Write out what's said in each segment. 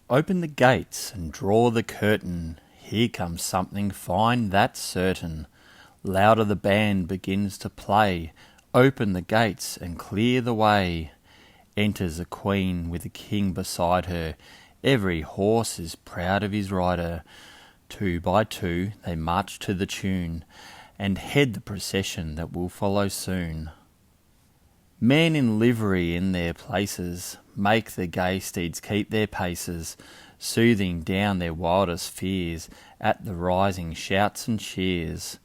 Open the gates and draw the curtain. Here comes something fine, that's certain. Louder the band begins to play. Open the gates and clear the way. Enters a queen with a king beside her. Every horse is proud of his rider. 2 by 2 they march to the tune, and head the procession that will follow soon. Men in livery in their places make the gay steeds keep their paces, soothing down their wildest fears at the rising shouts and cheers.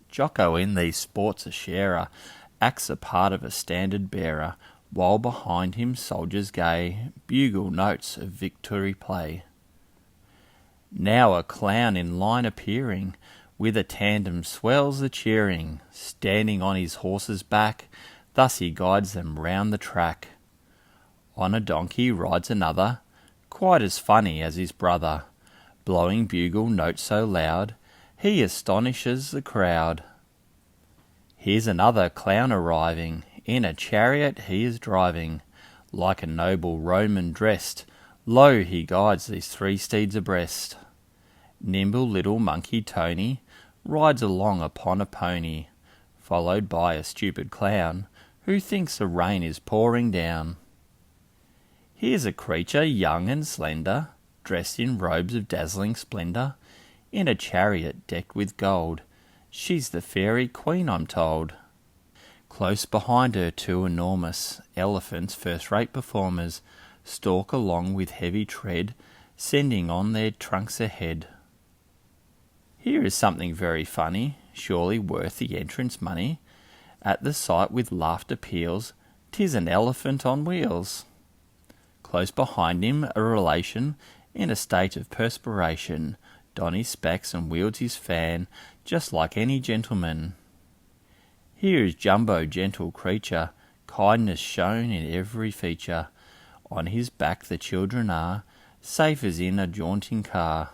Jocko in these sports a sharer, acts a part of a standard bearer, while behind him soldiers gay bugle notes of victory play. Now a clown in line appearing, with a tandem swells the cheering, standing on his horse's back, thus he guides them round the track. On a donkey rides another, quite as funny as his brother, blowing bugle notes so loud, he astonishes the crowd. Here's another clown arriving, in a chariot he is driving, like a noble Roman dressed, lo, he guides these 3 steeds abreast. Nimble little monkey Tony rides along upon a pony, followed by a stupid clown, who thinks the rain is pouring down. Here's a creature young and slender, dressed in robes of dazzling splendour, in a chariot decked with gold. She's the fairy queen, I'm told. Close behind her 2 enormous elephants, first-rate performers, stalk along with heavy tread, sending on their trunks ahead. Here is something very funny, surely worth the entrance money. At the sight with laughter peals, 'tis an elephant on wheels. Close behind him a relation, in a state of perspiration, don his specs and wields his fan, just like any gentleman. Here is Jumbo, gentle creature, kindness shown in every feature. On his back the children are, safe as in a jaunting car.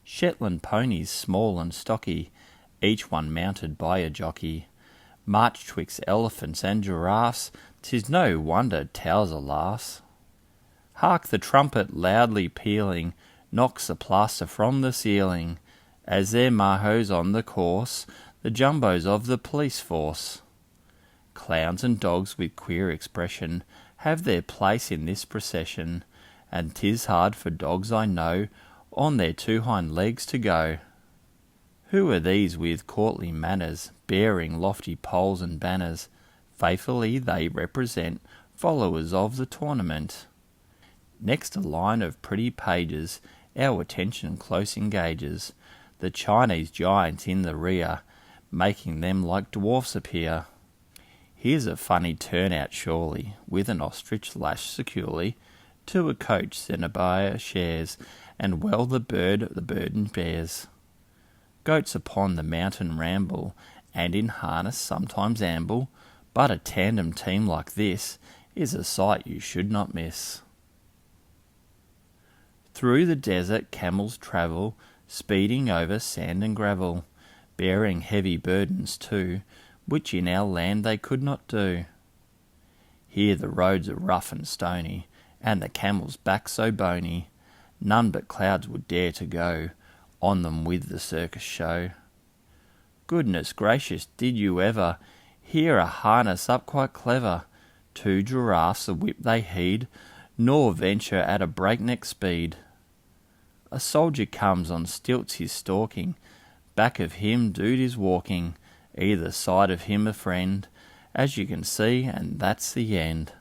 Shetland ponies small and stocky, each one mounted by a jockey, march 'twixt elephants and giraffes, 'tis no wonder Towser laughs. Hark the trumpet loudly pealing, knocks the plaster from the ceiling, as their mahos on the course, the jumbos of the police force. Clowns and dogs with queer expression have their place in this procession, and 'tis hard for dogs I know on their 2 hind legs to go. Who are these with courtly manners, bearing lofty poles and banners? Faithfully they represent followers of the tournament. Next a line of pretty pages our attention close engages, the Chinese giants in the rear, making them like dwarfs appear. Here's a funny turnout surely, with an ostrich lashed securely to a coach Zenobia shares, and well the burden bears. Goats upon the mountain ramble, and in harness sometimes amble, but a tandem team like this is a sight you should not miss. Through the desert camels travel, speeding over sand and gravel, bearing heavy burdens too, which in our land they could not do. Here the roads are rough and stony, and the camel's back so bony, none but clouds would dare to go on them with the circus show. Goodness gracious, did you ever hear a harness up quite clever? 2 giraffes the whip they heed, nor venture at a breakneck speed. A soldier comes on stilts he's stalking, back of him dude is walking, either side of him a friend, as you can see, and that's the end.